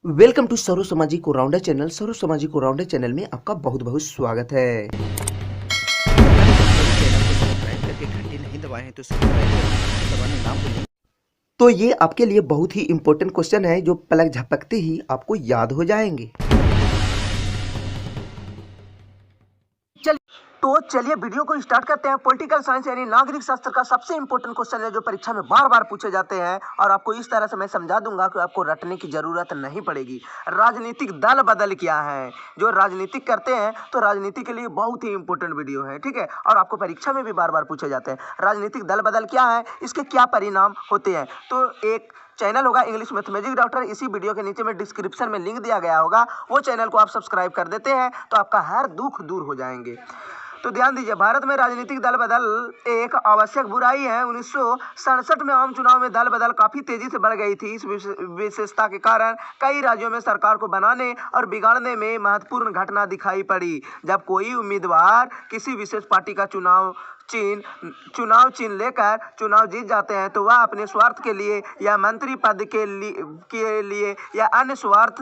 Welcome to serve सामाजिक allrounder channel. सर्व सामाजिक allrounder channel में आपका बहुत बहुत स्वागत है। चैनल को सब्सक्राइब करके घंटी नहीं दबाए हैं तो सब्सक्राइब करके दबाना ना भूलें। तो ये आपके लिए बहुत ही इंपॉर्टेंट क्वेश्चन है जो पलक झपकते ही आपको याद हो जाएंगे। तो चलिए वीडियो को स्टार्ट करते हैं। पॉलिटिकल साइंस यानी नागरिक शास्त्र का सबसे इंपॉर्टेंट क्वेश्चन है जो परीक्षा में बार बार पूछे जाते हैं और आपको इस तरह से मैं समझा दूंगा कि आपको रटने की जरूरत नहीं पड़ेगी। राजनीतिक दल बदल क्या है? जो राजनीतिक करते हैं तो राजनीति के लिए बहुत ही इंपॉर्टेंट वीडियो है, ठीक है। और आपको परीक्षा में भी बार बार पूछे जाते हैं राजनीतिक दल बदल क्या है, इसके क्या परिणाम होते हैं। तो एक चैनल होगा इंग्लिश मैथमेटिक्स डॉक्टर, इसी वीडियो के नीचे में डिस्क्रिप्शन में लिंक दिया गया होगा, वो चैनल को आप सब्सक्राइब कर देते हैं तो आपका हर दुख दूर हो जाएंगे। तो ध्यान दीजिए, भारत में राजनीतिक दल बदल एक आवश्यक बुराई है। 1967 में आम चुनाव में दल बदल काफी तेजी से बढ़ गई थी। इस विशेषता के कारण कई राज्यों में सरकार को बनाने और बिगाड़ने में महत्वपूर्ण घटना दिखाई पड़ी। जब कोई उम्मीदवार किसी विशेष पार्टी का चुनाव चिन्ह लेकर चुनाव जीत जाते हैं तो वह अपने स्वार्थ के लिए या मंत्री पद के लिए या अन्य स्वार्थ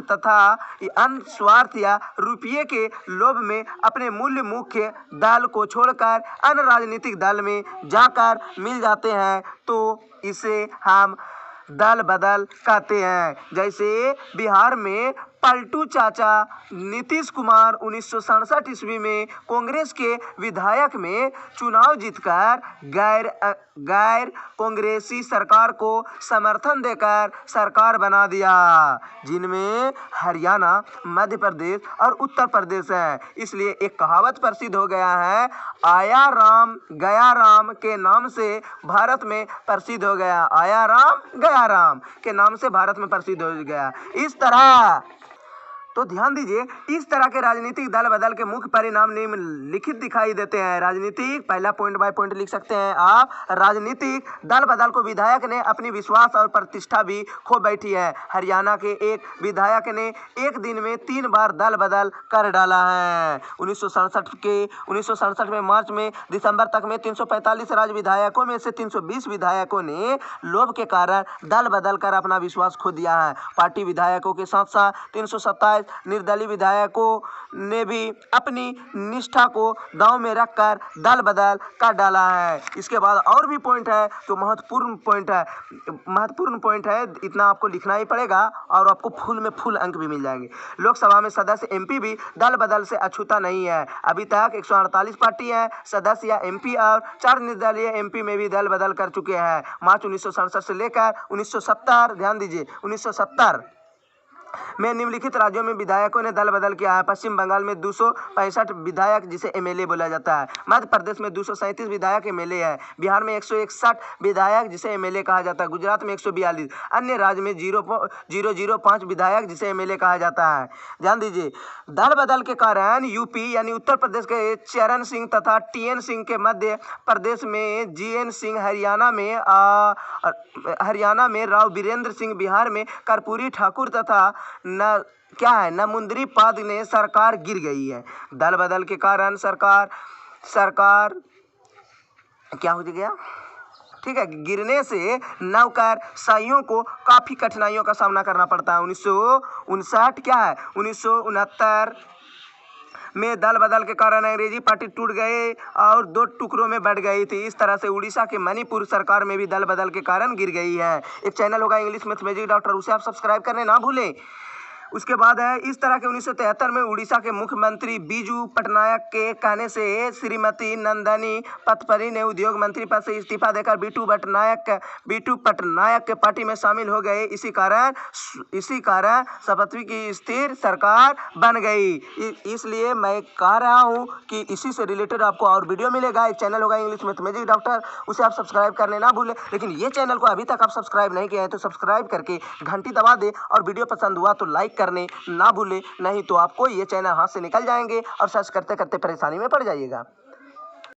या रुपये के लोभ में अपने मूल्य मुख्य दल को छोड़कर अन्य राजनीतिक दल में जाकर मिल जाते हैं। तो इसे हम दल बदल कहते हैं। जैसे बिहार में पलटू चाचा नीतीश कुमार 1967 ईस्वी में कांग्रेस के विधायक में चुनाव जीतकर गैर कांग्रेसी सरकार को समर्थन देकर सरकार बना दिया, जिनमें हरियाणा, मध्य प्रदेश और उत्तर प्रदेश है। इसलिए एक कहावत प्रसिद्ध हो गया है, आया राम गया राम के नाम से भारत में प्रसिद्ध हो गया। आया राम गया राम के नाम से भारत में प्रसिद्ध हो गया। इस तरह तो ध्यान दीजिए, इस तरह के राजनीतिक दल बदल के मुख्य परिणाम निम्नलिखित दिखाई देते हैं। राजनीतिक, पहला पॉइंट बाय पॉइंट लिख सकते हैं आप। राजनीतिक दल बदल को विधायक ने अपनी विश्वास और प्रतिष्ठा भी खो बैठी है। हरियाणा के एक विधायक ने एक दिन में 3 बार दल बदल कर डाला है। 1967 में मार्च में दिसंबर तक में 345 राज्य विधायकों में से 320 विधायकों ने लोभ के कारण दल बदल कर अपना विश्वास खो दिया है। पार्टी विधायकों के साथ साथ 327 निर्दलीय विधायकों ने भी अपनी निष्ठा को दांव में रखकर दल बदल कर डाला है। इसके बाद और भी पॉइंट है तो महत्वपूर्ण पॉइंट है, इतना आपको लिखना ही पड़ेगा और आपको फुल में फुल अंक भी मिल जाएंगे। लोकसभा में सदस्य एमपी भी दल बदल से अछूता नहीं है। अभी तक 148 पार्टी है सदस्य या एमपी और 4 निर्दलीय एमपी में भी दल बदल कर चुके हैं। मार्च 1967 से लेकर 1970, ध्यान दीजिए 1970 में निम्नलिखित राज्यों में विधायकों ने दल बदल किया है। पश्चिम बंगाल में 265 विधायक जिसे एमएलए बोला जाता है। मध्य प्रदेश में 237 विधायक एमएलए है। बिहार में 161 विधायक जिसे एमएलए कहा जाता है। गुजरात में 142, अन्य राज्य में 005 विधायक जिसे एमएलए कहा जाता है। ध्यान दीजिए, दल बदल के कारण यूपी यानी उत्तर प्रदेश के चरण सिंह तथा टीएन सिंह के मध्य प्रदेश में जीएन सिंह, हरियाणा में राव बीरेंद्र सिंह, बिहार में कर्पूरी ठाकुर तथा नमुंदरी पाद ने सरकार गिर गई है। दल बदल के कारण सरकार क्या हो गया, ठीक है, गिरने से नौकरशाहियों को काफी कठिनाइयों का सामना करना पड़ता है। 1969 में दल बदल के कारण अंग्रेजी पार्टी टूट गए और 2 टुकड़ों में बढ़ गई थी। इस तरह से उड़ीसा के मणिपुर सरकार में भी दल बदल के कारण गिर गई है। एक चैनल होगा इंग्लिश मैथमेटिक्स डॉक्टर, उसे आप सब्सक्राइब करने ना भूलें। उसके बाद है इस तरह के 1973 में उड़ीसा के मुख्यमंत्री बीजू पटनायक के कहने से श्रीमती नंदनी पटपरी ने उद्योग मंत्री पद से इस्तीफा देकर बीटू पटनायक के पार्टी में शामिल हो गए। इसी कारण शपथवी की स्थिर सरकार बन गई। इसलिए मैं कह रहा हूँ कि इसी से रिलेटेड आपको और वीडियो मिलेगा। एक चैनल होगा इंग्लिश मैथमेटिक्स डॉक्टर, उसे आप सब्सक्राइब करने ना भूलें। लेकिन ये चैनल को अभी तक आप सब्सक्राइब नहीं किया है तो सब्सक्राइब करके घंटी दबा दे और वीडियो पसंद हुआ तो लाइक करने ना भूले, नहीं तो आपको ये चैनल हाथ से निकल जाएंगे और सर्च करते करते परेशानी में पड़ जाइएगा।